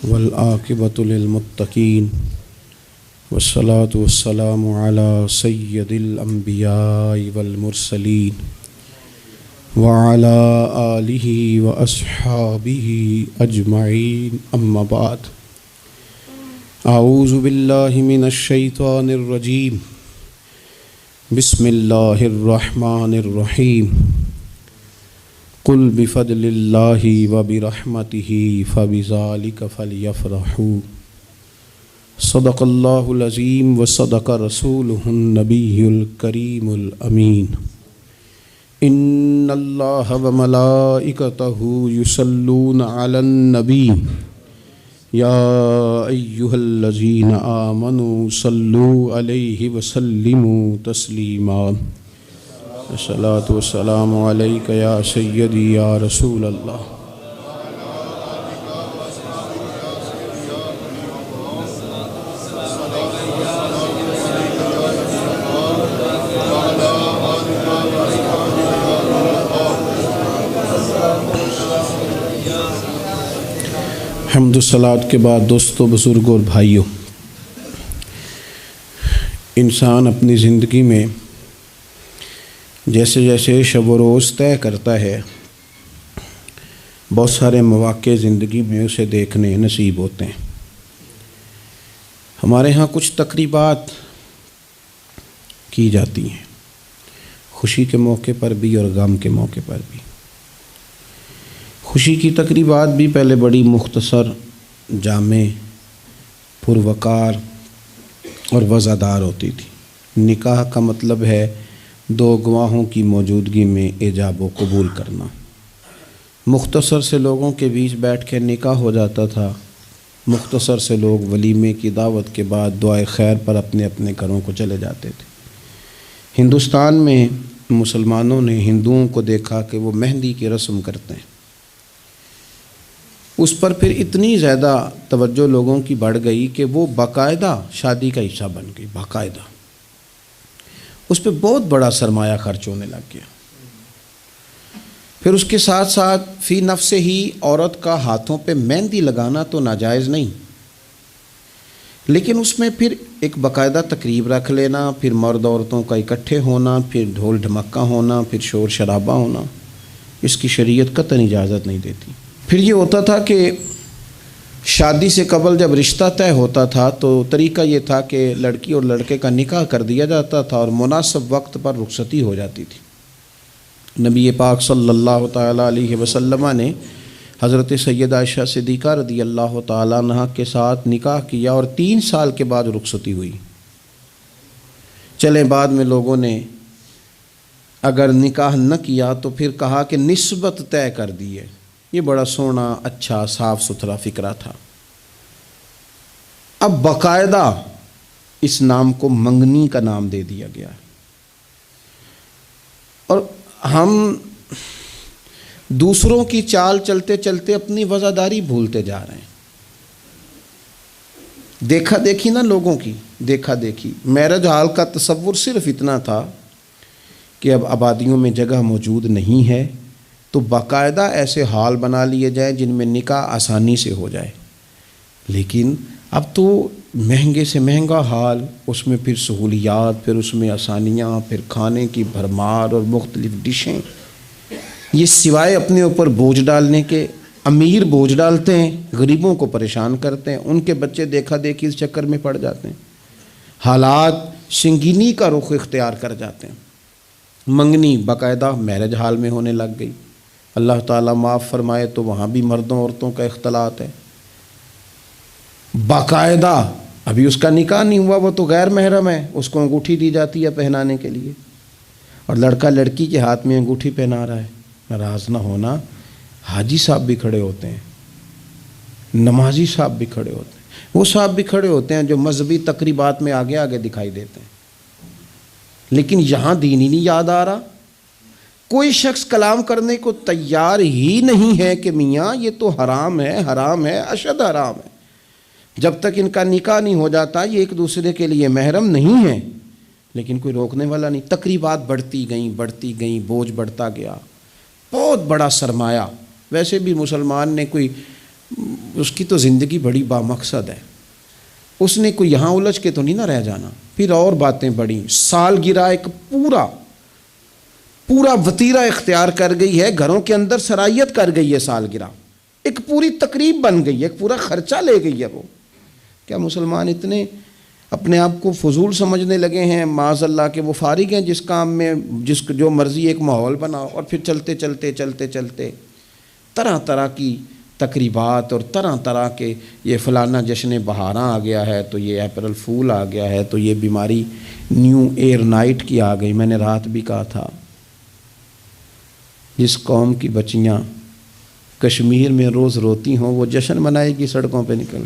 والعاقبۃ للمتقین والصلاة والسلام علی سید الانبیاء والمرسلین وعلی آلہ واصحابہ اجمعین اما بعد اعوذ باللہ من الشیطان الرجیم بسم اللہ الرحمن الرحیم قل بفضل اللہ وبرحمتہ فبذلک فلیفرحوا صدق اللہ العظیم وصدق رسولہ النبی الکریم الامین ان اللہ وملائکتہ یصلون علی النبی یا ایہا الذین آمنوا صلوا علیہ وسلموا تسلیما الصلاۃ والسلام علیک یا سیدی یا رسول اللہ حمد و صلوات کے بعد دوستو، بزرگوں اور بھائیوں، انسان اپنی زندگی میں جیسے جیسے شب و روز طے کرتا ہے، بہت سارے مواقع زندگی میں اسے دیکھنے نصیب ہوتے ہیں۔ ہمارے ہاں کچھ تقریبات کی جاتی ہیں، خوشی کے موقع پر بھی اور غم کے موقع پر بھی۔ خوشی کی تقریبات بھی پہلے بڑی مختصر، جامع، پروقار اور وزادار ہوتی تھی۔ نکاح کا مطلب ہے دو گواہوں کی موجودگی میں ایجاب و قبول کرنا۔ مختصر سے لوگوں کے بیچ بیٹھ کے نکاح ہو جاتا تھا، مختصر سے لوگ ولیمے کی دعوت کے بعد دعائے خیر پر اپنے اپنے گھروں کو چلے جاتے تھے۔ ہندوستان میں مسلمانوں نے ہندوؤں کو دیکھا کہ وہ مہندی کی رسم کرتے ہیں، اس پر پھر اتنی زیادہ توجہ لوگوں کی بڑھ گئی کہ وہ باقاعدہ شادی کا حصہ بن گئی، باقاعدہ اس پہ بہت بڑا سرمایہ خرچ ہونے لگ گیا۔ پھر اس کے ساتھ ساتھ فی نفس ہی عورت کا ہاتھوں پہ مہندی لگانا تو ناجائز نہیں، لیکن اس میں پھر ایک باقاعدہ تقریب رکھ لینا، پھر مرد عورتوں کا اکٹھے ہونا، پھر ڈھول ڈھمکا ہونا، پھر شور شرابہ ہونا، اس کی شریعت قطعاً اجازت نہیں دیتی۔ پھر یہ ہوتا تھا کہ شادی سے قبل جب رشتہ طے ہوتا تھا تو طریقہ یہ تھا کہ لڑکی اور لڑکے کا نکاح کر دیا جاتا تھا اور مناسب وقت پر رخصتی ہو جاتی تھی۔ نبی پاک صلی اللہ تعالیٰ علیہ وسلم نے حضرت سیدہ عائشہ صدیقہ رضی اللہ تعالیٰ عنہ کے ساتھ نکاح کیا اور 3 سال کے بعد رخصتی ہوئی۔ چلے بعد میں لوگوں نے اگر نکاح نہ کیا تو پھر کہا کہ نسبت طے کر دی ہے۔ یہ بڑا سونا، اچھا، صاف ستھرا فکرہ تھا۔ اب باقاعدہ اس نام کو منگنی کا نام دے دیا گیا ہے، اور ہم دوسروں کی چال چلتے چلتے اپنی وفاداری بھولتے جا رہے ہیں۔ دیکھا دیکھی نا لوگوں کی، دیکھا دیکھی۔ میرج ہال کا تصور صرف اتنا تھا کہ اب آبادیوں میں جگہ موجود نہیں ہے تو باقاعدہ ایسے ہال بنا لیے جائیں جن میں نکاح آسانی سے ہو جائے، لیکن اب تو مہنگے سے مہنگا ہال، اس میں پھر سہولیات، پھر اس میں آسانیاں، پھر کھانے کی بھرمار اور مختلف ڈشیں، یہ سوائے اپنے اوپر بوجھ ڈالنے کے، امیر بوجھ ڈالتے ہیں، غریبوں کو پریشان کرتے ہیں، ان کے بچے دیکھا دیکھی اس چکر میں پڑ جاتے ہیں، حالات سنگینی کا رخ اختیار کر جاتے ہیں۔ منگنی باقاعدہ میرج ہال میں ہونے لگ گئی۔ اللہ تعالیٰ معاف فرمائے تو وہاں بھی مردوں عورتوں کا اختلاط ہے باقاعدہ۔ ابھی اس کا نکاح نہیں ہوا، وہ تو غیر محرم ہے، اس کو انگوٹھی دی جاتی ہے پہنانے کے لیے، اور لڑکا لڑکی کے ہاتھ میں انگوٹھی پہنا رہا ہے۔ ناراض نہ ہونا، حاجی صاحب بھی کھڑے ہوتے ہیں، نمازی صاحب بھی کھڑے ہوتے ہیں، وہ صاحب بھی کھڑے ہوتے ہیں جو مذہبی تقریبات میں آگے آگے دکھائی دیتے ہیں، لیکن یہاں دین ہی نہیں یاد آ رہا۔ کوئی شخص کلام کرنے کو تیار ہی نہیں ہے کہ میاں یہ تو حرام ہے، حرام ہے، اشد حرام ہے۔ جب تک ان کا نکاح نہیں ہو جاتا یہ ایک دوسرے کے لیے محرم نہیں ہیں، لیکن کوئی روکنے والا نہیں۔ تقریبات بڑھتی گئیں، بوجھ بڑھتا گیا، بہت بڑا سرمایہ۔ ویسے بھی مسلمان نے کوئی اس کی تو زندگی بڑی بامقصد ہے، اس نے کوئی یہاں الجھ کے تو نہیں نہ رہ جانا۔ پھر اور باتیں بڑی، سالگرہ ایک پورا وتیرہ اختیار کر گئی ہے، گھروں کے اندر سرائیت کر گئی ہے سالگرہ، ایک پوری تقریب بن گئی ہے، ایک پورا خرچہ لے گئی ہے وہ۔ کیا مسلمان اتنے اپنے آپ کو فضول سمجھنے لگے ہیں معاذ اللہ کہ وہ فارغ ہیں جس کام میں جو مرضی ایک ماحول بناؤ، اور پھر چلتے طرح طرح کی تقریبات اور طرح طرح کے یہ فلانا جشن بہاراں آ گیا ہے، تو یہ اپریل فول آ گیا ہے، تو یہ بیماری نیو ایئر نائٹ کی آ گئی۔ میں نے رات بھی کہا تھا، جس قوم کی بچیاں کشمیر میں روز روتی ہوں وہ جشن منائے گی سڑکوں پہ نکل،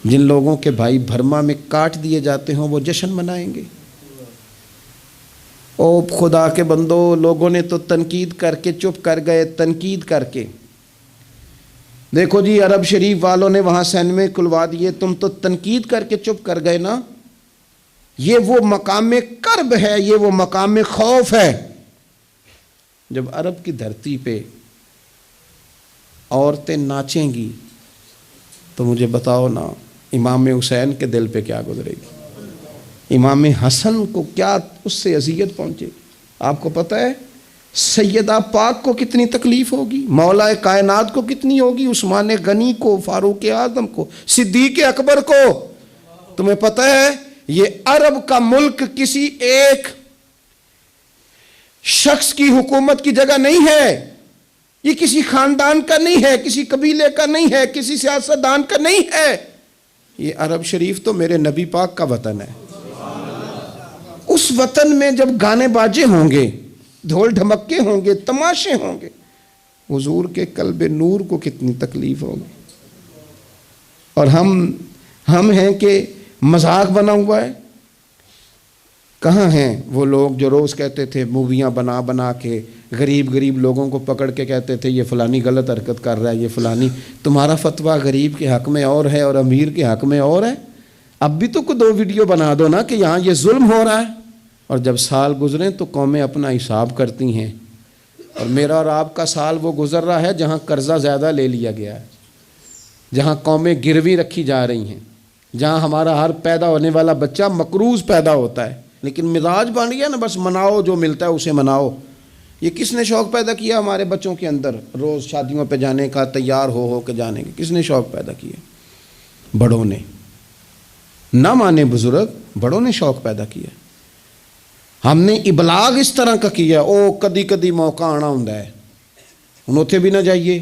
جن لوگوں کے بھائی برما میں کاٹ دیے جاتے ہوں وہ جشن منائیں گے۔ او خدا کے بندو، لوگوں نے تو تنقید کر کے چپ کر گئے، تنقید کر کے۔ دیکھو جی عرب شریف والوں نے وہاں سینمے کھلوا دیے، تم تو تنقید کر کے چپ کر گئے نا۔ یہ وہ مقام کرب ہے، یہ وہ مقام خوف ہے۔ جب عرب کی دھرتی پہ عورتیں ناچیں گی تو مجھے بتاؤ نا امام حسین کے دل پہ کیا گزرے گی، امام حسن کو کیا اس سے اذیت پہنچے گی۔ آپ کو پتہ ہے سیدہ پاک کو کتنی تکلیف ہوگی، مولا کائنات کو کتنی ہوگی، عثمان غنی کو، فاروق اعظم کو، صدیق اکبر کو۔ تمہیں پتہ ہے یہ عرب کا ملک کسی ایک شخص کی حکومت کی جگہ نہیں ہے، یہ کسی خاندان کا نہیں ہے، کسی قبیلے کا نہیں ہے، کسی سیاستدان کا نہیں ہے، یہ عرب شریف تو میرے نبی پاک کا وطن ہے۔ اس وطن میں جب گانے باجے ہوں گے، ڈھول ڈھمکے ہوں گے، تماشے ہوں گے، حضور کے قلب نور کو کتنی تکلیف ہوگی۔ اور ہم ہیں کہ مذاق بنا ہوا ہے۔ کہاں ہیں وہ لوگ جو روز کہتے تھے موویاں بنا کے غریب لوگوں کو پکڑ کے کہتے تھے یہ فلانی غلط حرکت کر رہا ہے، یہ فلانی، تمہارا فتویٰ غریب کے حق میں اور ہے اور امیر کے حق میں اور ہے۔ اب بھی تو کوئی 2 ویڈیو بنا دو نا کہ یہاں یہ ظلم ہو رہا ہے۔ اور جب سال گزریں تو قومیں اپنا حساب کرتی ہیں، اور میرا اور آپ کا سال وہ گزر رہا ہے جہاں قرضہ زیادہ لے لیا گیا ہے، جہاں قومیں گروی رکھی جا رہی ہیں، جہاں ہمارا ہر پیدا ہونے والا بچہ مقروض پیدا ہوتا ہے، لیکن مزاج بن گیا نا بس مناؤ، جو ملتا ہے اسے مناؤ۔ یہ کس نے شوق پیدا کیا ہمارے بچوں کے اندر روز شادیوں پہ جانے کا، تیار ہو کے جانے کا؟ کس نے شوق پیدا کیا؟ بڑوں نے، نہ مانے بزرگ، بڑوں نے شوق پیدا کیا۔ ہم نے ابلاغ اس طرح کا کیا، او کدی موقع آنا ہوں ہے ہن اوتھے بھی نہ جائیے،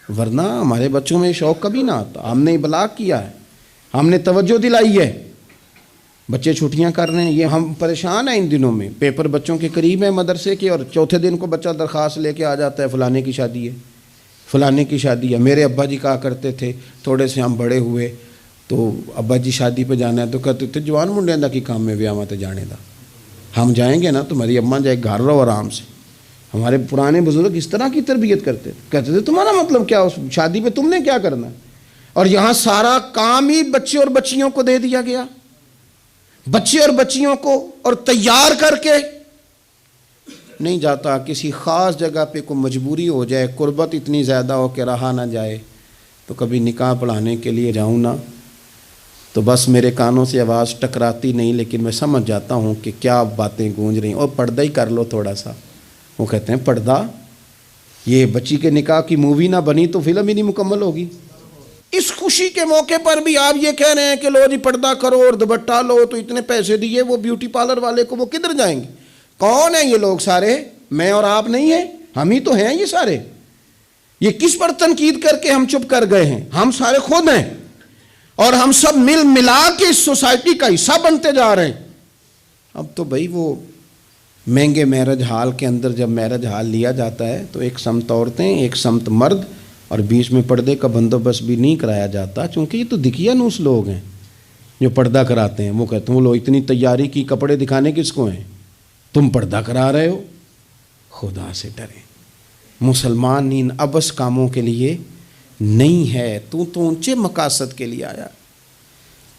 ورنہ ہمارے بچوں میں شوق کبھی نہ آتا۔ ہم نے ابلاغ کیا ہے، ہم نے توجہ دلائی ہے۔ بچے چھٹیاں کر رہے ہیں، یہ ہم پریشان ہیں ان دنوں میں، پیپر بچوں کے قریب ہیں مدرسے کے، اور چوتھے دن کو بچہ درخواست لے کے آ جاتا ہے فلانے کی شادی ہے، فلانے کی شادی ہے۔ میرے ابا جی کہا کرتے تھے، تھوڑے سے ہم بڑے ہوئے تو ابا جی شادی پہ جانا ہے تو کہتے تھے جوان منڈے دا کی کام میں ویاواں تے جانے دا، ہم جائیں گے نا تمہاری اماں جائے گھر رہو آرام سے۔ ہمارے پرانے بزرگ اس طرح کی تربیت کرتے تھے، کہتے تھے تمہارا مطلب کیا، اس شادی پہ تم نے کیا کرنا ہے؟ اور یہاں سارا کام ہی بچے اور بچیوں کو دے دیا گیا، بچے اور بچیوں کو، اور تیار کر کے نہیں جاتا۔ کسی خاص جگہ پہ کوئی مجبوری ہو جائے، قربت اتنی زیادہ ہو کہ رہا نہ جائے، تو کبھی نکاح پڑھانے کے لیے جاؤں نا تو بس میرے کانوں سے آواز ٹکراتی نہیں، لیکن میں سمجھ جاتا ہوں کہ کیا باتیں گونج رہی ہیں۔ اور پردہ ہی کر لو تھوڑا سا، وہ کہتے ہیں پردہ، یہ بچی کے نکاح کی مووی نہ بنی تو فلم ہی نہیں مکمل ہوگی۔ اس خوشی کے موقع پر بھی آپ یہ کہہ رہے ہیں کہ لو جی پردہ کرو اور دوپٹہ لو، تو اتنے پیسے دیے وہ بیوٹی پارلر والے کو، وہ کدھر جائیں گے؟ کون ہیں یہ لوگ سارے؟ میں اور آپ نہیں ہیں، ہم ہی تو ہیں یہ سارے۔ یہ کس پر تنقید کر کے ہم چپ کر گئے ہیں؟ ہم سارے خود ہیں، اور ہم سب مل ملا کے اس سوسائٹی کا حصہ بنتے جا رہے ہیں۔ اب تو بھائی وہ مہنگے میرج ہال کے اندر جب میرج ہال لیا جاتا ہے تو ایک سمت عورتیں، ایک سمت مرد، اور بیچ میں پردے کا بندوبست بھی نہیں کرایا جاتا، چونکہ یہ تو دکھیا نوس لوگ ہیں جو پردہ کراتے ہیں۔ وہ کہتے ہیں وہ لو اتنی تیاری کی، کپڑے دکھانے کس کو ہیں؟ تم پردہ کرا رہے ہو۔ خدا سے ڈریں، مسلمان ان ابس کاموں کے لیے نہیں ہے، تو اونچے مقاصد کے لیے آیا۔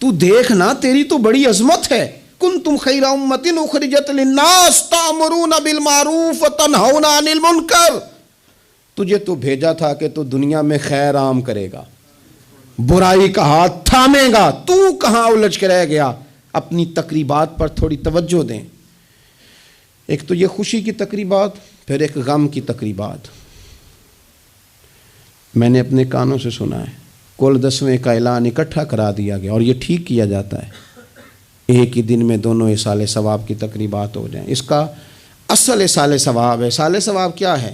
تو دیکھنا تیری تو بڑی عظمت ہے، کنتم خیر امۃ اخرجت للناس تأمرون بالمعروف وتنہون عن المنکر۔ تجھے تو بھیجا تھا کہ تو دنیا میں خیر عام کرے گا، برائی کا ہاتھ تھامے گا، تو کہاں الجھ کے رہ گیا؟ اپنی تقریبات پر تھوڑی توجہ دیں۔ ایک تو یہ خوشی کی تقریبات، پھر ایک غم کی تقریبات۔ میں نے اپنے کانوں سے سنا ہے، کل 10ویں کا اعلان اکٹھا کرا دیا گیا، اور یہ ٹھیک کیا جاتا ہے، ایک ہی دن میں دونوں ایصال ثواب کی تقریبات ہو جائیں۔ اس کا اصل ایصال ثواب ہے۔ ایصال ثواب کیا ہے؟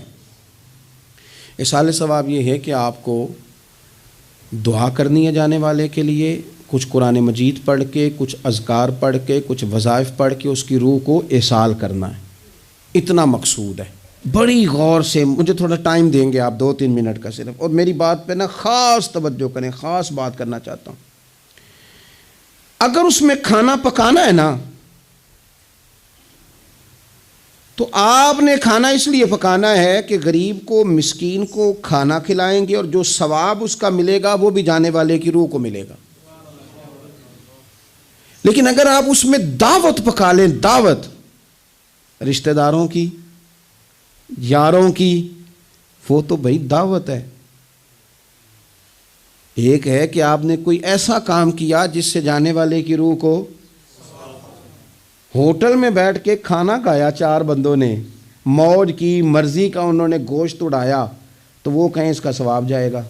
ایصال ثواب یہ ہے کہ آپ کو دعا کرنی ہے جانے والے کے لیے، کچھ قرآن مجید پڑھ کے، کچھ اذکار پڑھ کے، کچھ وظائف پڑھ کے اس کی روح کو ایصال کرنا ہے، اتنا مقصود ہے۔ بڑی غور سے، مجھے تھوڑا ٹائم دیں گے آپ 2-3 منٹ کا صرف، اور میری بات پہ نا خاص توجہ کریں، خاص بات کرنا چاہتا ہوں۔ اگر اس میں کھانا پکانا ہے نا، تو آپ نے کھانا اس لیے پکانا ہے کہ غریب کو، مسکین کو کھانا کھلائیں گے، اور جو ثواب اس کا ملے گا وہ بھی جانے والے کی روح کو ملے گا۔ لیکن اگر آپ اس میں دعوت پکا لیں، دعوت رشتہ داروں کی، یاروں کی، وہ تو بھائی دعوت ہے۔ ایک ہے کہ آپ نے کوئی ایسا کام کیا جس سے جانے والے کی روح کو، ہوٹل میں بیٹھ کے کھانا کھایا 4 بندوں نے، موج کی، مرضی کا انہوں نے گوشت اڑایا، تو وہ کہیں اس کا ثواب جائے گا؟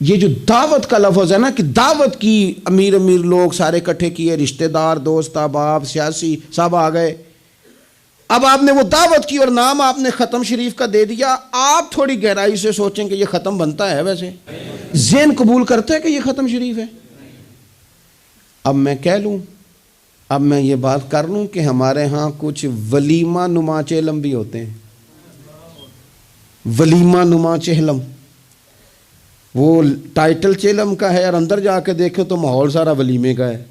یہ جو دعوت کا لفظ ہے نا، کہ دعوت کی، امیر لوگ سارے اکٹھے کیے، رشتہ دار، دوست احباب، سیاسی سب آ گئے، اب آپ نے وہ دعوت کی اور نام آپ نے ختم شریف کا دے دیا۔ آپ تھوڑی گہرائی سے سوچیں کہ یہ ختم بنتا ہے؟ ویسے ذہن قبول کرتا ہے کہ یہ ختم شریف ہے؟ اب میں کہہ لوں، اب میں یہ بات کر لوں کہ ہمارے ہاں کچھ ولیمہ نما چہلم بھی ہوتے ہیں، ولیمہ نما چہلم، وہ ٹائٹل چہلم کا ہے اور اندر جا کے دیکھو تو ماحول سارا ولیمے کا ہے،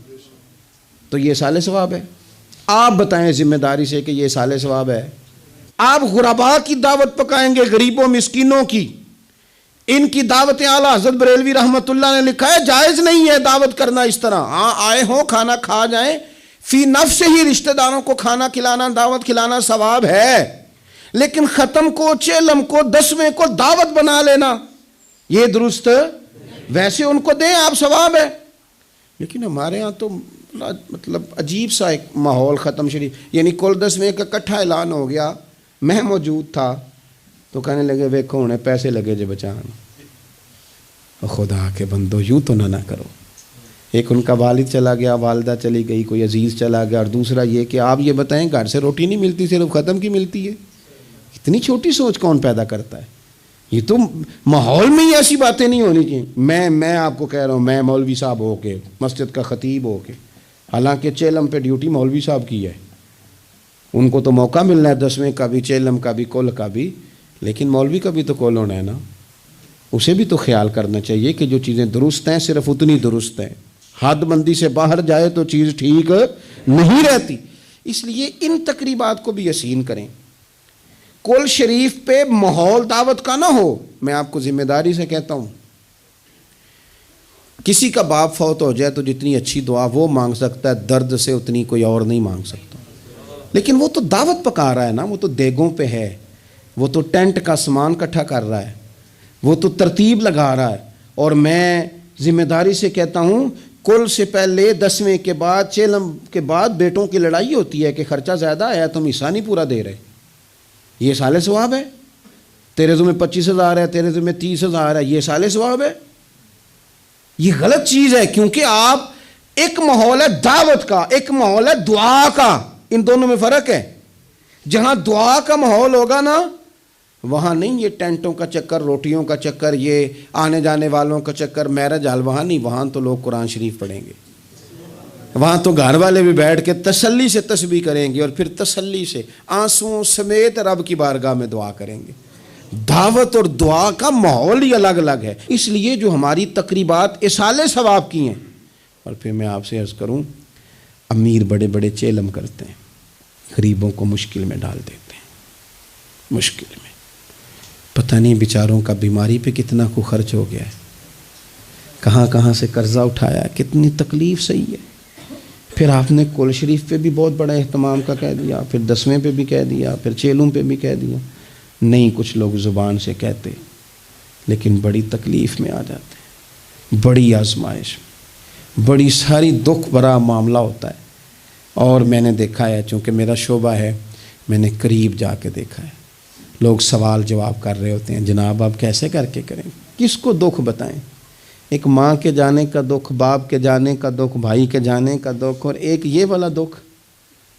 تو یہ ایصال ثواب ہے؟ آپ بتائیں ذمہ داری سے کہ یہ ایصال ثواب ہے؟ آپ غرباء کی دعوت پکائیں گے، غریبوں مسکینوں کی، ان کی دعوتیں اعلیٰ حضرت بریلوی رحمۃ اللہ نے لکھا ہے جائز نہیں ہے دعوت کرنا اس طرح۔ ہاں آئے ہوں کھانا کھا جائیں، فی نفس سے ہی رشتہ داروں کو کھانا کھلانا، دعوت کھلانا ثواب ہے، لیکن ختم کو، چہلم کو، 10ویں کو دعوت بنا لینا یہ درست؟ ویسے ان کو دیں آپ، ثواب ہے۔ لیکن ہمارے ہاں تو مطلب عجیب سا ایک ماحول ختم شریف، یعنی کل 10ویں کا اکٹھا اعلان ہو گیا، میں موجود تھا، تو کہنے لگے ویکھو انہیں پیسے لگے جے بچان۔ خدا کے بندو یوں تو نہ کرو۔ ایک ان کا والد چلا گیا، والدہ چلی گئی، کوئی عزیز چلا گیا، اور دوسرا یہ کہ آپ یہ بتائیں گھر سے روٹی نہیں ملتی، صرف ختم کی ملتی ہے۔ اتنی چھوٹی سوچ کون پیدا کرتا ہے؟ یہ تو ماحول میں ہی ایسی باتیں نہیں ہونی چاہیے۔ میں آپ کو کہہ رہا ہوں، میں مولوی صاحب ہو کے، مسجد کا خطیب ہو کے، حالانکہ چہلم پہ ڈیوٹی مولوی صاحب کی ہے، ان کو تو موقع ملنا ہے 10ویں کا بھی، چہلم کا بھی، کل کا بھی، لیکن مولوی کا بھی تو کول ہونا ہے نا، اسے بھی تو خیال کرنا چاہیے کہ جو چیزیں درست ہیں صرف اتنی درست ہیں، حد بندی سے باہر جائے تو چیز ٹھیک نہیں رہتی۔ اس لیے ان تقریبات کو بھی یقین کریں۔ کل شریف پہ ماحول دعوت کا نہ ہو۔ میں آپ کو ذمہ داری سے کہتا ہوں، کسی کا باپ فوت ہو جائے تو جتنی اچھی دعا وہ مانگ سکتا ہے، درد سے اتنی کوئی اور نہیں مانگ سکتا، لیکن وہ تو دعوت پکا رہا ہے نا، وہ تو دیگوں پہ ہے، وہ تو ٹینٹ کا سامان اکٹھا کر رہا ہے، وہ تو ترتیب لگا رہا ہے۔ اور میں ذمہ داری سے کہتا ہوں، کل سے پہلے 10ویں کے بعد، چہلم کے بعد بیٹوں کی لڑائی ہوتی ہے کہ خرچہ زیادہ آیا، تم حصہ نہیں پورا دے رہے، یہ ایصال ثواب ہے؟ تیرے ذمہ 25,000 ہے، تیرے ذمہ 30,000 ہے، یہ ایصال ثواب ہے؟ یہ غلط چیز ہے، کیونکہ آپ، ایک ماحول ہے دعوت کا، ایک ماحول ہے دعا کا، ان دونوں میں فرق ہے۔ جہاں دعا کا ماحول ہوگا نا، وہاں نہیں یہ ٹینٹوں کا چکر، روٹیوں کا چکر، یہ آنے جانے والوں کا چکر، میرج حال، وہاں نہیں، وہاں تو لوگ قرآن شریف پڑھیں گے، وہاں تو گھر والے بھی بیٹھ کے تسلی سے تسبیح کریں گے، اور پھر تسلی سے آنسوؤں سمیت رب کی بارگاہ میں دعا کریں گے۔ دعوت اور دعا کا ماحول ہی الگ الگ ہے۔ اس لیے جو ہماری تقریبات ایصال ثواب کی ہیں، اور پھر میں آپ سے عرض کروں، امیر بڑے بڑے چہلم کرتے ہیں، غریبوں کو مشکل میں ڈال دیتے ہیں، مشکل میں، پتہ نہیں بیچاروں کا بیماری پہ کتنا کو خرچ ہو گیا ہے، کہاں کہاں سے قرضہ اٹھایا ہے، کتنی تکلیف صحیح ہے۔ پھر آپ نے کل شریف پہ بھی بہت بڑا اہتمام کا کہہ دیا، پھر 10ویں پہ بھی کہہ دیا، پھر چہلم پہ بھی کہہ دیا، نہیں کچھ لوگ زبان سے کہتے لیکن بڑی تکلیف میں آ جاتے ہیں، بڑی آزمائش، بڑی ساری دکھ بھرا معاملہ ہوتا ہے۔ اور میں نے دیکھا ہے، چونکہ میرا شعبہ ہے، میں نے قریب جا کے دیکھا ہے، لوگ سوال جواب کر رہے ہوتے ہیں، جناب آپ کیسے کر کے کریں، کس کو دکھ بتائیں؟ ایک ماں کے جانے کا دکھ، باپ کے جانے کا دکھ، بھائی کے جانے کا دکھ، اور ایک یہ والا دکھ۔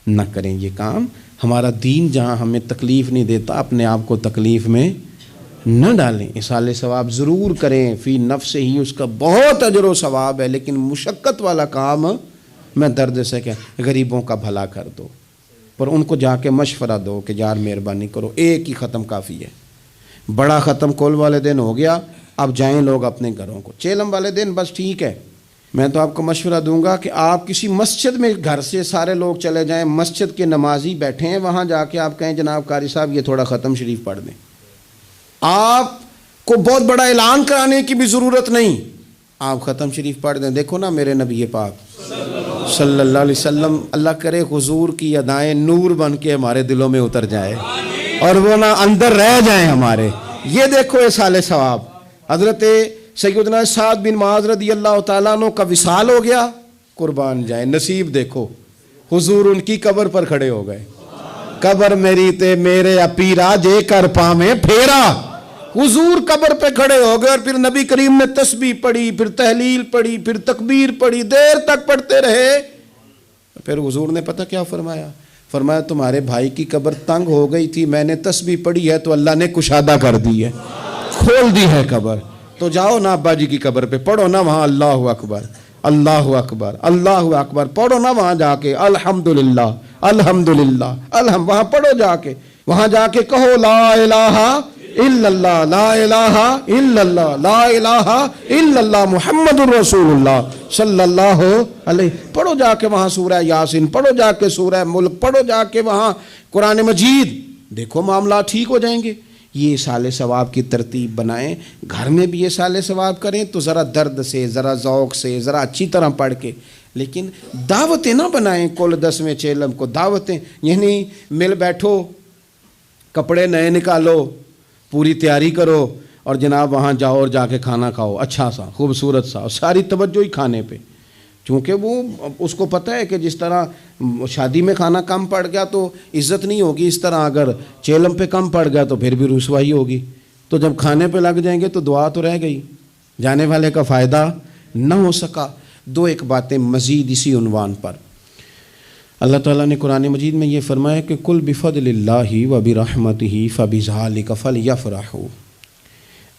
نہ کریں یہ کام۔ ہمارا دین جہاں ہمیں تکلیف نہیں دیتا، اپنے آپ کو تکلیف میں نہ ڈالیں۔ اصالِ ثواب ضرور کریں، فی نفس ہی اس کا بہت اجر و ثواب ہے، لیکن مشقت والا کام میں درد سے کہ غریبوں کا بھلا کر دو، پر ان کو جا کے مشورہ دو کہ یار مہربانی کرو، ایک ہی ختم کافی ہے۔ بڑا ختم کل والے دن ہو گیا، اب جائیں لوگ اپنے گھروں کو۔ چیلم والے دن بس ٹھیک ہے، میں تو آپ کو مشورہ دوں گا کہ آپ کسی مسجد میں گھر سے سارے لوگ چلے جائیں، مسجد کے نمازی بیٹھے ہیں وہاں جا کے آپ کہیں جناب قاری صاحب یہ تھوڑا ختم شریف پڑھ دیں۔ آپ کو بہت بڑا اعلان کرانے کی بھی ضرورت نہیں، آپ ختم شریف پڑھ دیں۔ دیکھو نا میرے نبی پاک صلی اللہ علیہ وسلم، اللہ کرے حضور کی ادائیں نور بن کے ہمارے دلوں میں اتر جائے اور وہ نہ اندر رہ جائیں ہمارے۔ یہ دیکھو اصالِ ثواب۔ حضرت سیدنا سعد بن معاذ رضی اللہ تعالیٰ عنہ کا وصال ہو گیا، قربان جائیں، نصیب دیکھو، حضور ان کی قبر پر کھڑے ہو گئے۔ قبر میری تے میرے اپیرا جے کر پامیں پھیرا، حضور قبر پہ کھڑے ہو گئے، اور پھر نبی کریم نے تسبیح پڑھی، پھر تحلیل پڑھی، پھر تکبیر پڑھی، دیر تک پڑھتے رہے۔ پھر حضور نے پتہ کیا فرمایا؟ فرمایا تمہارے بھائی کی قبر تنگ ہو گئی تھی، میں نے تسبیح پڑھی ہے تو اللہ نے کشادہ کر دی ہے، کھول دی ہے قبر، تو جاؤ نا ابا جی کی قبر پہ پڑھو نا وہاں اللہ اکبر اللہ اکبر اللہ اکبر، پڑھو نا وہاں جا کے الحمدللہ الحمدللہ وہاں پڑھو جا کے، وہاں جا کے کہو لا الہ الا اللہ لا الہ الا اللہ لا الہ الا اللہ محمد الرسول اللہ صلی اللہ علیہ، پڑھو جا کے وہاں سورہ یاسین، پڑھو جا کے سورہ ملک، پڑھو جا کے وہاں قرآن مجید، دیکھو معاملات ٹھیک ہو جائیں گے۔ یہ اصالِ ثواب کی ترتیب بنائیں، گھر میں بھی اصالِ ثواب کریں تو ذرا درد سے، ذرا ذوق سے، ذرا اچھی طرح پڑھ کے، لیکن دعوتیں نہ بنائیں کل 10ویں چیلم کو، دعوتیں یعنی مل بیٹھو، کپڑے نئے نکالو، پوری تیاری کرو، اور جناب وہاں جاؤ اور جا کے کھانا کھاؤ اچھا سا خوبصورت سا، اور ساری توجہ ہی کھانے پہ، چونکہ وہ اس کو پتہ ہے کہ جس طرح شادی میں کھانا کم پڑ گیا تو عزت نہیں ہوگی، اس طرح اگر چیلم پہ کم پڑ گیا تو پھر بھی رسوائی ہوگی، تو جب کھانے پہ لگ جائیں گے تو دعا تو رہ گئی، جانے والے کا فائدہ نہ ہو سکا۔ دو ایک باتیں مزید اسی عنوان پر، اللہ تعالیٰ نے قرآن مجید میں یہ فرمایا کہ کل بفضل اللہ وبرحمتہ فبذلک فلیفرحوا،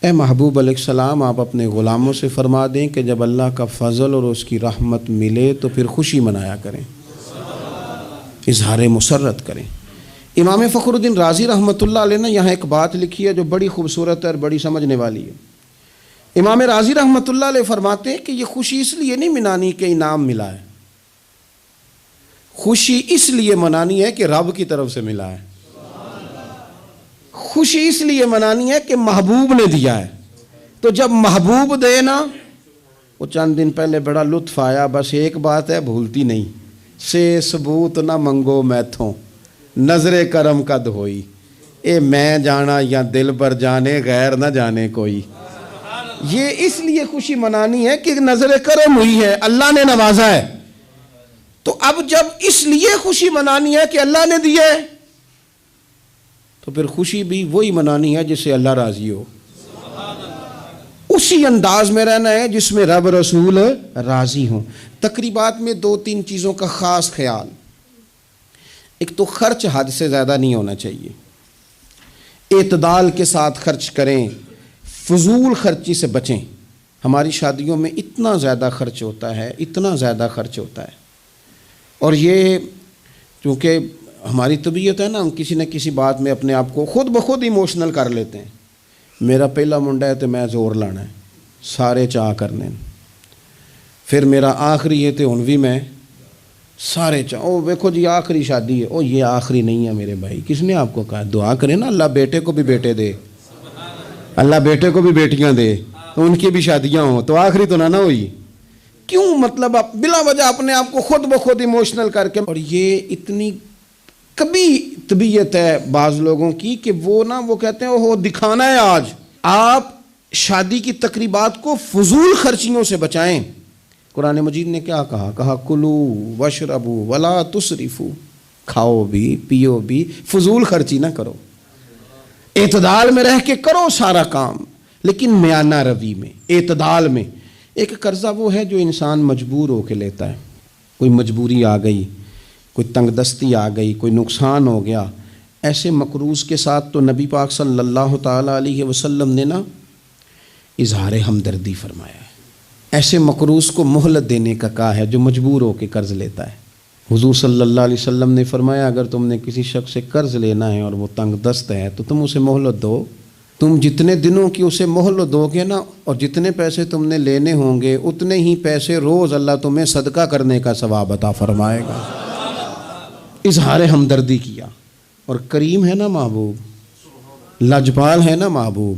اے محبوب علیہ السلام آپ اپنے غلاموں سے فرما دیں کہ جب اللہ کا فضل اور اس کی رحمت ملے تو پھر خوشی منایا کریں، اظہار مسرت کریں۔ امام فخر الدین رازی رحمۃ اللہ علیہ نے یہاں ایک بات لکھی ہے جو بڑی خوبصورت ہے اور بڑی سمجھنے والی ہے۔ امام رازی رحمۃ اللہ علیہ فرماتے ہیں کہ یہ خوشی اس لیے نہیں منانی کہ انعام ملا ہے، خوشی اس لیے منانی ہے کہ رب کی طرف سے ملا ہے، خوشی اس لیے منانی ہے کہ محبوب نے دیا ہے، تو جب محبوب دے نا، وہ چند دن پہلے بڑا لطف آیا، بس ایک بات ہے بھولتی نہیں، سے ثبوت نہ منگو میتھوں نظر کرم کا دھوئی، اے میں جانا یا دل بر جانے غیر نہ جانے کوئی۔ یہ اس لیے خوشی منانی ہے کہ نظر کرم ہوئی ہے، اللہ نے نوازا ہے، تو اب جب اس لیے خوشی منانی ہے کہ اللہ نے دی ہے تو پھر خوشی بھی وہی منانی ہے جس سے اللہ راضی ہو، اسی انداز میں رہنا ہے جس میں رب رسول راضی ہوں۔ تقریبات میں 2-3 چیزوں کا خاص خیال، ایک تو خرچ حد سے زیادہ نہیں ہونا چاہیے، اعتدال کے ساتھ خرچ کریں، فضول خرچی سے بچیں۔ ہماری شادیوں میں اتنا زیادہ خرچ ہوتا ہے، اتنا زیادہ خرچ ہوتا ہے، اور یہ چونکہ ہماری طبیعت ہے نا، ہم کسی نہ کسی بات میں اپنے آپ کو خود بخود ایموشنل کر لیتے ہیں۔ میرا پہلا منڈا ہے تو میں زور لانا ہے، سارے چاہ کرنے، پھر میرا آخری ہے تو ہن بھی میں سارے چاہ، او دیکھو جی آخری شادی ہے، او یہ آخری نہیں ہے میرے بھائی، کس نے آپ کو کہا؟ دعا کریں نا اللہ بیٹے کو بھی بیٹے دے، اللہ بیٹے کو بھی بیٹیاں دے، تو ان کی بھی شادیاں ہوں، تو آخری تو نہ ہوئی۔ کیوں؟ مطلب آپ بلا وجہ اپنے آپ کو خود بخود ایموشنل کر کے، اور یہ اتنی کبھی طبیعت ہے بعض لوگوں کی کہ وہ کہتے ہیں وہ دکھانا ہے آج. آپ شادی کی تقریبات کو فضول خرچیوں سے بچائیں. قرآن مجید نے کیا کہا کلو وشربو ولا تسرفو، کھاؤ بھی پیو بھی، فضول خرچی نہ کرو، اعتدال میں رہ کے کرو سارا کام، لیکن میانہ روی میں، اعتدال میں. ایک قرضہ وہ ہے جو انسان مجبور ہو کے لیتا ہے، کوئی مجبوری آ گئی، کوئی تنگ دستی آ گئی، کوئی نقصان ہو گیا. ایسے مقروض کے ساتھ تو نبی پاک صلی اللہ تعالیٰ علیہ وسلم نے نا اظہار ہمدردی فرمایا ہے. ایسے مقروض کو مہلت دینے کا کہا ہے جو مجبور ہو کے قرض لیتا ہے. حضور صلی اللہ علیہ وسلم نے فرمایا اگر تم نے کسی شخص سے قرض لینا ہے اور وہ تنگ دست ہے تو تم اسے مہلت دو. تم جتنے دنوں کی اسے مہلت دو گے نا، اور جتنے پیسے تم نے لینے ہوں گے اتنے ہی پیسے روز اللہ تمہیں صدقہ کرنے کا ثواب عطا فرمائے گا. اظہار ہمدردی کیا. اور کریم ہے نا محبوب، لاجپال ہے نا محبوب،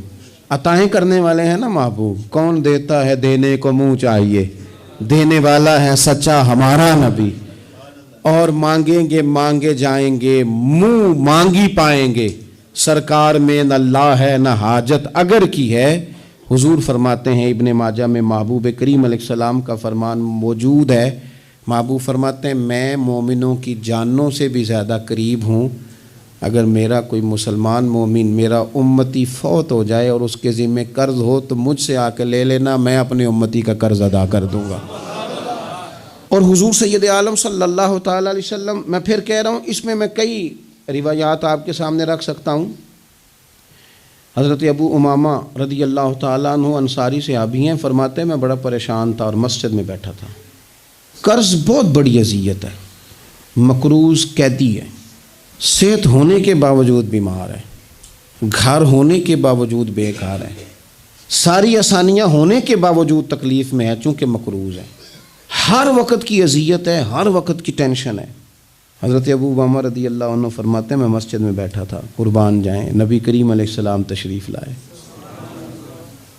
عطائیں کرنے والے ہیں نا محبوب. کون دیتا ہے دینے کو منہ چاہیے، دینے والا ہے سچا ہمارا نبی. اور مانگیں گے مانگے جائیں گے، منہ مانگی پائیں گے. سرکار میں نہ اللہ ہے نہ حاجت اگر کی ہے. حضور فرماتے ہیں ابن ماجہ میں محبوب کریم علیہ السلام کا فرمان موجود ہے. محبوب فرماتے ہیں میں مومنوں کی جانوں سے بھی زیادہ قریب ہوں. اگر میرا کوئی مسلمان مومن میرا امتی فوت ہو جائے اور اس کے ذمہ قرض ہو تو مجھ سے آ کے لے لینا، میں اپنے امتی کا قرض ادا کر دوں گا. اور حضور سید عالم صلی اللہ تعالیٰ علیہ وسلم، میں پھر کہہ رہا ہوں اس میں کئی روایات آپ کے سامنے رکھ سکتا ہوں. حضرت ابو امامہ رضی اللہ تعالیٰ عنہ انصاری صحابی ہیں، فرماتے ہیں میں بڑا پریشان تھا اور مسجد میں بیٹھا تھا. قرض بہت بڑی اذیت ہے. مقروض قیدی ہے، صحت ہونے کے باوجود بیمار ہے، گھر ہونے کے باوجود بے گھر ہے، ساری آسانیاں ہونے کے باوجود تکلیف میں ہے چونکہ مقروض ہے. ہر وقت کی اذیت ہے، ہر وقت کی ٹینشن ہے. حضرت ابو امامہ رضی اللہ عنہ فرماتے ہیں میں مسجد میں بیٹھا تھا، قربان جائیں نبی کریم علیہ السلام تشریف لائے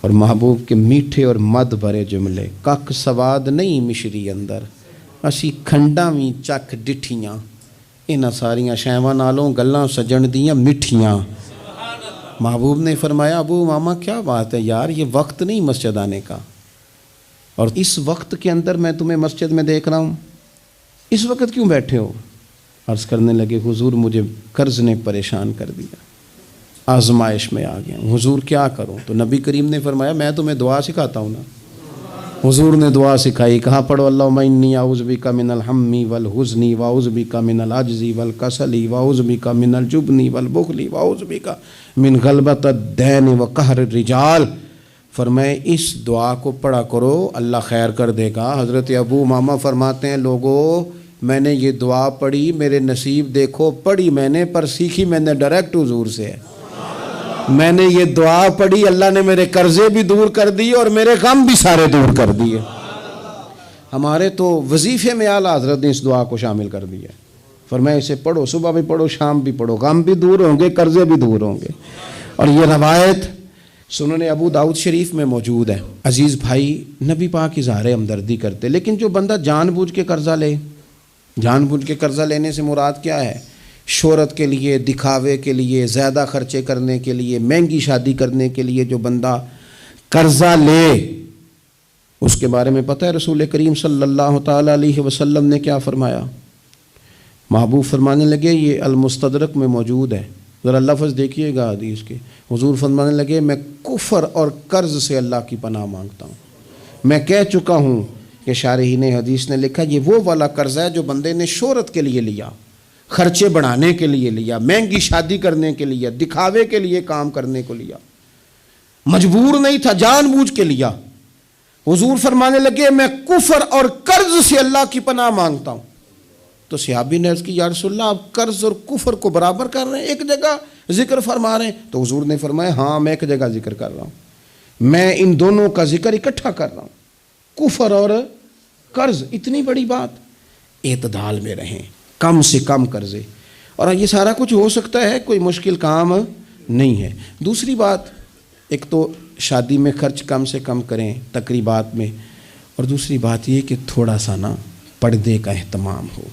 اور محبوب کے میٹھے اور مد بھرے جملے، کک سواد نہیں مشری اندر اسی کھنڈاں وی چک ڈٹھیاں، انہاں ساریاں شیواں نالوں گلاں سجن دیاں مٹھیاں. محبوب نے فرمایا ابو امامہ کیا بات ہے یار، یہ وقت نہیں مسجد آنے کا، اور اس وقت کے اندر میں تمہیں مسجد میں دیکھ رہا ہوں، اس وقت کیوں بیٹھے ہو؟ عرض کرنے لگے حضور مجھے قرض نے پریشان کر دیا، آزمائش میں آ گیا ہوں، حضور کیا کروں؟ تو نبی کریم نے فرمایا میں تمہیں دعا سکھاتا ہوں نا. حضور نے دعا سکھائی، کہاں پڑھو اللہم انی اعوذ بک من الہم والحزن واعوذ بک من العجز والکسل واعوذ بک من الجبن والبخل واعوذ بک من غلبۃ الدین وقہر الرجال. فرمائے اس دعا کو پڑھا کرو اللہ خیر کر دے گا. حضرت ابو امامہ فرماتے ہیں لوگوں میں نے یہ دعا پڑھی، میرے نصیب دیکھو، پڑھی میں نے پر سیکھی میں نے ڈائریکٹ حضور سے ہے. میں نے یہ دعا پڑھی، اللہ نے میرے قرضے بھی دور کر دیے اور میرے غم بھی سارے دور کر دیے. ہمارے تو وظیفے میں اعلیٰ حضرت نے اس دعا کو شامل کر دیا. فرمایا اسے پڑھو، صبح بھی پڑھو شام بھی پڑھو، غم بھی دور ہوں گے قرضے بھی دور ہوں گے. اور یہ روایت سنن ابو داؤد شریف میں موجود ہے. عزیز بھائی نبی پاک اظہار ہمدردی کرتے، لیکن جو بندہ جان بوجھ کے قرضہ لے، جان بوجھ کے قرضہ لینے سے مراد کیا ہے؟ شہرت کے لیے، دکھاوے کے لیے، زیادہ خرچے کرنے کے لیے، مہنگی شادی کرنے کے لیے جو بندہ قرضہ لے اس کے بارے میں پتہ ہے رسول کریم صلی اللہ تعالیٰ علیہ وسلم نے کیا فرمایا؟ محبوب فرمانے لگے یہ المستدرک میں موجود ہے، ذرا لفظ دیکھیے گا حدیث کے. حضور فرمانے لگے میں کفر اور قرض سے اللہ کی پناہ مانگتا ہوں. میں کہہ چکا ہوں کہ شارحین حدیث نے لکھا یہ وہ والا قرض ہے جو بندے نے شہرت کے لیے لیا، خرچے بڑھانے کے لیے لیا، مہنگی شادی کرنے کے لیے، دکھاوے کے لیے کام کرنے کو لیا، مجبور نہیں تھا، جان بوجھ کے لیا. حضور فرمانے لگے میں کفر اور قرض سے اللہ کی پناہ مانگتا ہوں. تو صحابی نے عرض کی یا رسول اللہ آپ قرض اور کفر کو برابر کر رہے ہیں، ایک جگہ ذکر فرما رہے ہیں؟ تو حضور نے فرمایا ہاں میں ایک جگہ ذکر کر رہا ہوں، میں ان دونوں کا ذکر اکٹھا کر رہا ہوں، کفر اور قرض. اتنی بڑی بات، اعتدال میں رہیں، کم سے کم قرضے. اور یہ سارا کچھ ہو سکتا ہے، کوئی مشکل کام نہیں ہے. دوسری بات، ایک تو شادی میں خرچ کم سے کم کریں تقریبات میں، اور دوسری بات یہ کہ تھوڑا سا نا پردے کا اہتمام ہو.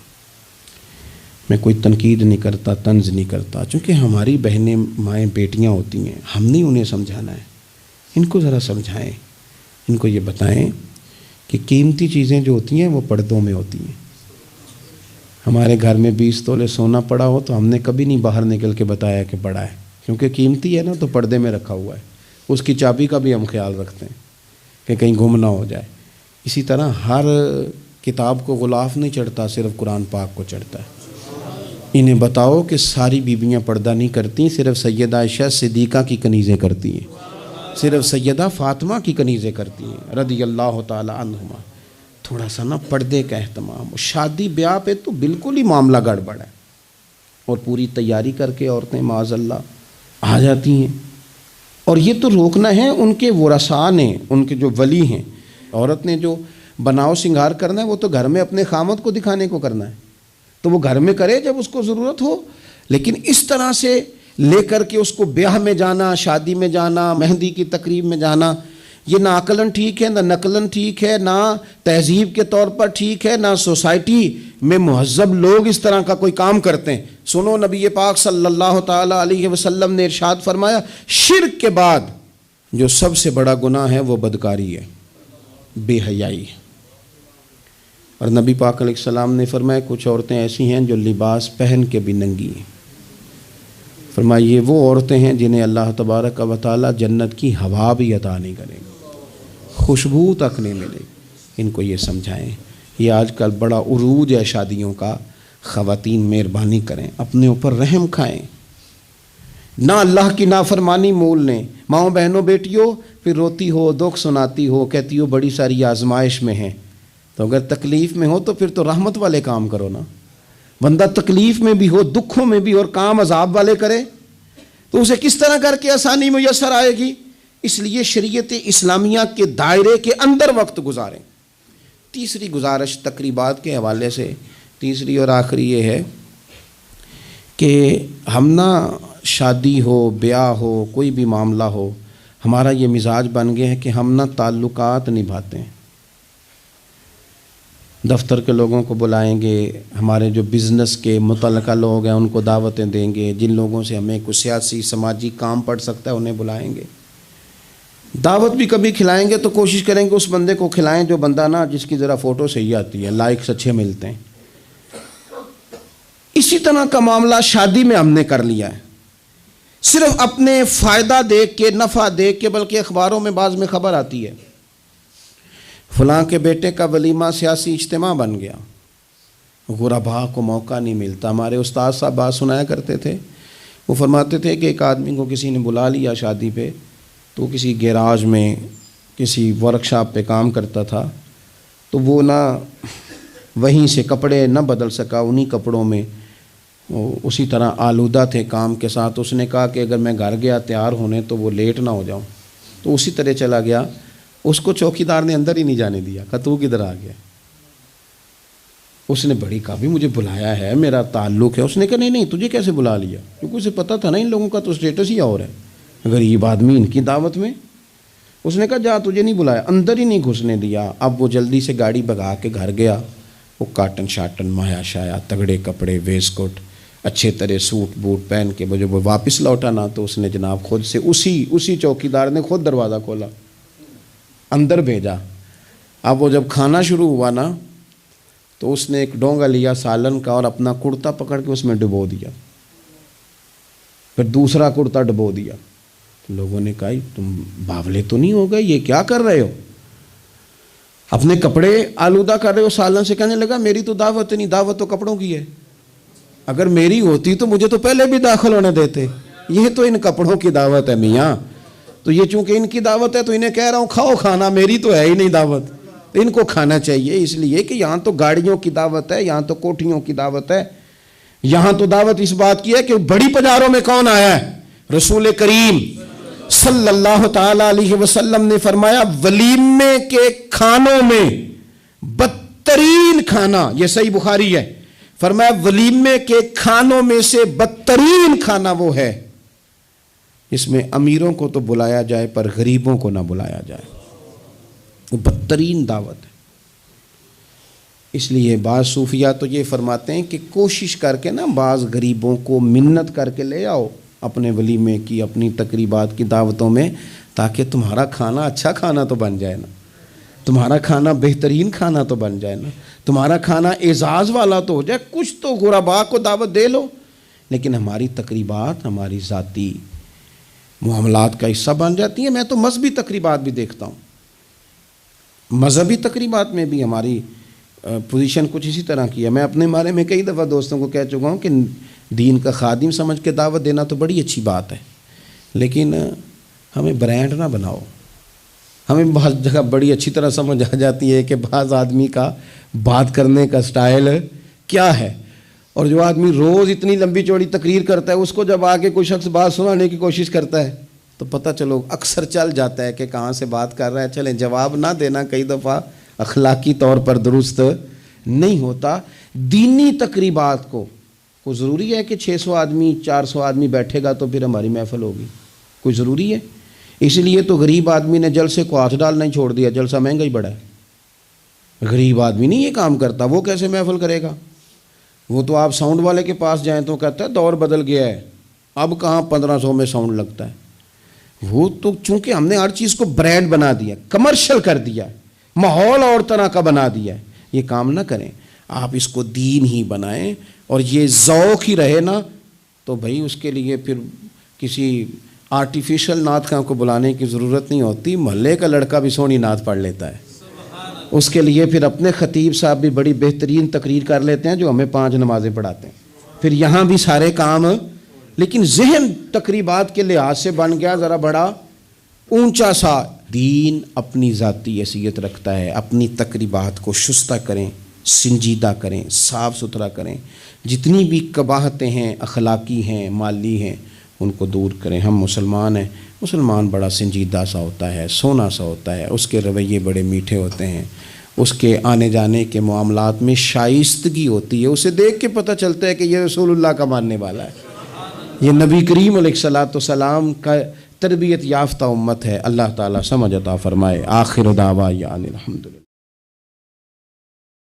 میں کوئی تنقید نہیں کرتا، طنز نہیں کرتا، چونکہ ہماری بہنیں مائیں بیٹیاں ہوتی ہیں، ہم نہیں انہیں سمجھانا ہے، ان کو ذرا سمجھائیں، ان کو یہ بتائیں کہ قیمتی چیزیں جو ہوتی ہیں وہ پردوں میں ہوتی ہیں۔ ہمارے گھر میں 20 تولے سونا پڑا ہو تو ہم نے کبھی نہیں باہر نکل کے بتایا کہ پڑا ہے، کیونکہ قیمتی ہے نا، تو پردے میں رکھا ہوا ہے، اس کی چابی کا بھی ہم خیال رکھتے ہیں کہ کہیں گم نہ ہو جائے۔ اسی طرح ہر کتاب کو غلاف نہیں چڑھتا، صرف قرآن پاک کو چڑھتا ہے۔ انہیں بتاؤ کہ ساری بیویاں پردہ نہیں کرتی، صرف سیدہ عائشہ صدیقہ کی کنیزیں کرتی ہیں، صرف سیدہ فاطمہ کی کنیزیں کرتی ہیں رضی اللہ تعالی عنہما۔ تھوڑا سا نا پردے کا اہتمام۔ شادی بیاہ پہ تو بالکل ہی معاملہ گڑبڑ ہے، اور پوری تیاری کر کے عورتیں معاذ اللہ آ جاتی ہیں، اور یہ تو روکنا ہے ان کے ورثاء نے، ان کے جو ولی ہیں۔ عورت نے جو بناؤ سنگار کرنا ہے وہ تو گھر میں اپنے خامد کو دکھانے کو کرنا ہے، تو وہ گھر میں کرے جب اس کو ضرورت ہو، لیکن اس طرح سے لے کر کے اس کو بیاہ میں جانا، شادی میں جانا، مہندی کی تقریب میں جانا، یہ نہ عقلاً ٹھیک ہے، نہ نقلاً ٹھیک ہے، نہ تہذیب کے طور پر ٹھیک ہے، نہ سوسائٹی میں مہذب لوگ اس طرح کا کوئی کام کرتے ہیں۔ سنو، نبی پاک صلی اللہ تعالی علیہ وسلم نے ارشاد فرمایا، شرک کے بعد جو سب سے بڑا گناہ ہے وہ بدکاری ہے، بے حیائی ہے۔ اور نبی پاک علیہ السلام نے فرمایا کچھ عورتیں ایسی ہیں جو لباس پہن کے بھی ننگی ہیں۔ فرمایا یہ وہ عورتیں ہیں جنہیں اللہ تبارک و تعالی جنت کی ہوا بھی عطا نہیں کرے گا، خوشبو تک نہیں ملے گی۔ ان کو یہ سمجھائیں۔ یہ آج کل بڑا عروج ہے شادیوں کا۔ خواتین مہربانی کریں، اپنے اوپر رحم کھائیں، نہ اللہ کی نافرمانی مول لیں۔ ماؤں بہنوں بیٹیوں، پھر روتی ہو، دکھ سناتی ہو، کہتی ہو بڑی ساری آزمائش میں ہیں، تو اگر تکلیف میں ہو تو پھر تو رحمت والے کام کرو نا۔ بندہ تکلیف میں بھی ہو، دکھوں میں بھی، اور کام عذاب والے کرے تو اسے کس طرح کر کے آسانی میسر آئے گی؟ اس لیے شریعت اسلامیہ کے دائرے کے اندر وقت گزاریں۔ تیسری گزارش تقریبات کے حوالے سے، تیسری اور آخری یہ ہے کہ ہم نہ شادی ہو، بیاہ ہو، کوئی بھی معاملہ ہو، ہمارا یہ مزاج بن گیا ہے کہ ہم نہ تعلقات نبھاتے ہیں۔ دفتر کے لوگوں کو بلائیں گے، ہمارے جو بزنس کے متعلقہ لوگ ہیں ان کو دعوتیں دیں گے، جن لوگوں سے ہمیں کوئی سیاسی سماجی کام پڑ سکتا ہے انہیں بلائیں گے۔ دعوت بھی کبھی کھلائیں گے تو کوشش کریں گے اس بندے کو کھلائیں جو بندہ نا جس کی ذرا فوٹو صحیح آتی ہے، لائکس اچھے ملتے ہیں۔ اسی طرح کا معاملہ شادی میں ہم نے کر لیا ہے، صرف اپنے فائدہ دیکھ کے، نفع دیکھ کے، بلکہ اخباروں میں بعض میں خبر آتی ہے فلاں کے بیٹے کا ولیمہ سیاسی اجتماع بن گیا، غرباء کو موقع نہیں ملتا۔ ہمارے استاد صاحب بات سنایا کرتے تھے، وہ فرماتے تھے کہ ایک آدمی کو کسی نے بلا لیا شادی پہ، تو کسی گیراج میں کسی ورک شاپ پہ کام کرتا تھا، تو وہ نہ وہیں سے کپڑے نہ بدل سکا، انہی کپڑوں میں وہ اسی طرح آلودہ تھے کام کے ساتھ۔ اس نے کہا کہ اگر میں گھر گیا تیار ہونے تو وہ لیٹ نہ ہو جاؤں، تو اسی طرح چلا گیا۔ اس کو چوکی دار نے اندر ہی نہیں جانے دیا، کہا تو کدھر آ گیا؟ اس نے بڑی کہا بھی مجھے بلایا ہے، میرا تعلق ہے۔ اس نے کہا نہیں نہیں، تجھے کیسے بلا لیا؟ کیونکہ اسے پتہ تھا نا ان لوگوں کا تو اسٹیٹس ہی اور ہے، غریب آدمی ان کی دعوت میں۔ اس نے کہا جا، تجھے نہیں بلایا، اندر ہی نہیں گھسنے دیا۔ اب وہ جلدی سے گاڑی بھگا کے گھر گیا، وہ کاٹن شاٹن مایا شایا تگڑے کپڑے، ویسٹ کوٹ، اچھے طرح سوٹ بوٹ پہن کے وہ جب واپس لوٹا نا تو اس نے جناب خود سے اسی چوکی دار نے خود دروازہ کھولا، اندر بھیجا۔ اب وہ جب کھانا شروع ہوا نا تو اس نے ایک ڈونگا لیا سالن کا اور اپنا کرتا پکڑ کے اس میں ڈبو دیا، پھر دوسرا کرتا ڈبو دیا۔ تو لوگوں نے کہا تم باولے تو نہیں ہو گئے، یہ کیا کر رہے ہو؟ اپنے کپڑے آلودہ کر رہے ہو سالن سے۔ کہنے لگا میری تو دعوت نہیں، دعوت تو کپڑوں کی ہے، اگر میری ہوتی تو مجھے تو پہلے بھی داخل ہونے دیتے، یہ تو ان کپڑوں کی دعوت ہے میاں، تو یہ چونکہ ان کی دعوت ہے تو انہیں کہہ رہا ہوں کھاؤ کھانا، میری تو ہے ہی نہیں دعوت، ان کو کھانا چاہیے۔ اس لیے کہ یہاں تو گاڑیوں کی دعوت ہے، یہاں تو کوٹھیوں کی دعوت ہے، یہاں تو دعوت اس بات کی ہے کہ بڑی پجاروں میں کون آیا ہے؟ رسول کریم صلی اللہ تعالی علیہ وسلم نے فرمایا ولیمے کے کھانوں میں بدترین کھانا، یہ صحیح بخاری ہے، فرمایا ولیمے کے کھانوں میں سے بدترین کھانا وہ ہے اس میں امیروں کو تو بلایا جائے پر غریبوں کو نہ بلایا جائے، وہ بدترین دعوت ہے۔ اس لیے بعض صوفیہ تو یہ فرماتے ہیں کہ کوشش کر کے نا بعض غریبوں کو منت کر کے لے آؤ اپنے ولیمے کی، اپنی تقریبات کی دعوتوں میں، تاکہ تمہارا کھانا اچھا کھانا تو بن جائے نا، تمہارا کھانا بہترین کھانا تو بن جائے نا، تمہارا کھانا اعزاز والا تو ہو جائے، کچھ تو غرباء کو دعوت دے لو۔ لیکن ہماری تقریبات ہماری ذاتی معاملات کا حصہ بن جاتی ہیں۔ میں تو مذہبی تقریبات بھی دیکھتا ہوں، مذہبی تقریبات میں بھی ہماری پوزیشن کچھ اسی طرح کی ہے۔ میں اپنے بارے میں کئی دفعہ دوستوں کو کہہ چکا ہوں کہ دین کا خادم سمجھ کے دعوت دینا تو بڑی اچھی بات ہے، لیکن ہمیں برانڈ نہ بناؤ۔ ہمیں بعض جگہ بڑی اچھی طرح سمجھ آ جاتی ہے کہ بعض آدمی کا بات کرنے کا سٹائل کیا ہے، اور جو آدمی روز اتنی لمبی چوڑی تقریر کرتا ہے، اس کو جب آگے کوئی شخص بات سنانے کی کوشش کرتا ہے تو پتہ چلو اکثر چل جاتا ہے کہ کہاں سے بات کر رہا ہے۔ چلیں، جواب نہ دینا کئی دفعہ اخلاقی طور پر درست نہیں ہوتا۔ دینی تقریبات کو ضروری ہے کہ 600 آدمی 400 آدمی بیٹھے گا تو پھر ہماری محفل ہوگی؟ کوئی ضروری ہے؟ اس لیے تو غریب آدمی نے جلسے کو ہاتھ ڈالنا ہی چھوڑ دیا، جلسہ مہنگا ہی بڑا ہے۔ غریب آدمی نہیں یہ کام کرتا، وہ کیسے محفل کرے گا؟ وہ تو آپ ساؤنڈ والے کے پاس جائیں تو کہتا ہے دور بدل گیا ہے، اب کہاں 1500 میں ساؤنڈ لگتا ہے۔ وہ تو چونکہ ہم نے ہر چیز کو برانڈ بنا دیا، کمرشل کر دیا، ماحول اور طرح کا بنا دیا ہے۔ یہ کام نہ کریں، آپ اس کو دین ہی بنائیں، اور یہ ذوق ہی رہے نا تو بھائی اس کے لیے پھر کسی آرٹیفیشل نعت خواں کو بلانے کی ضرورت نہیں ہوتی۔ محلے کا لڑکا بھی سونی نعت پڑھ لیتا ہے، اس کے لیے پھر اپنے خطیب صاحب بھی بڑی بہترین تقریر کر لیتے ہیں جو ہمیں 5 نمازیں پڑھاتے ہیں، پھر یہاں بھی سارے کام۔ لیکن ذہن تقریبات کے لحاظ سے بن گیا ذرا بڑا اونچا سا۔ دین اپنی ذاتی حیثیت رکھتا ہے، اپنی تقریبات کو شستہ کریں، سنجیدہ کریں، صاف ستھرا کریں، جتنی بھی قباحتیں ہیں، اخلاقی ہیں، مالی ہیں، ان کو دور کریں۔ ہم مسلمان ہیں، مسلمان بڑا سنجیدہ سا ہوتا ہے، سونا سا ہوتا ہے، اس کے رویے بڑے میٹھے ہوتے ہیں، اس کے آنے جانے کے معاملات میں شائستگی ہوتی ہے، اسے دیکھ کے پتہ چلتا ہے کہ یہ رسول اللہ کا ماننے والا ہے، یہ نبی کریم علیہ الصلوۃ والسلام کا تربیت یافتہ امت ہے۔ اللہ تعالیٰ سمجھ عطا فرمائے۔ آخر دعوانا الحمدللہ۔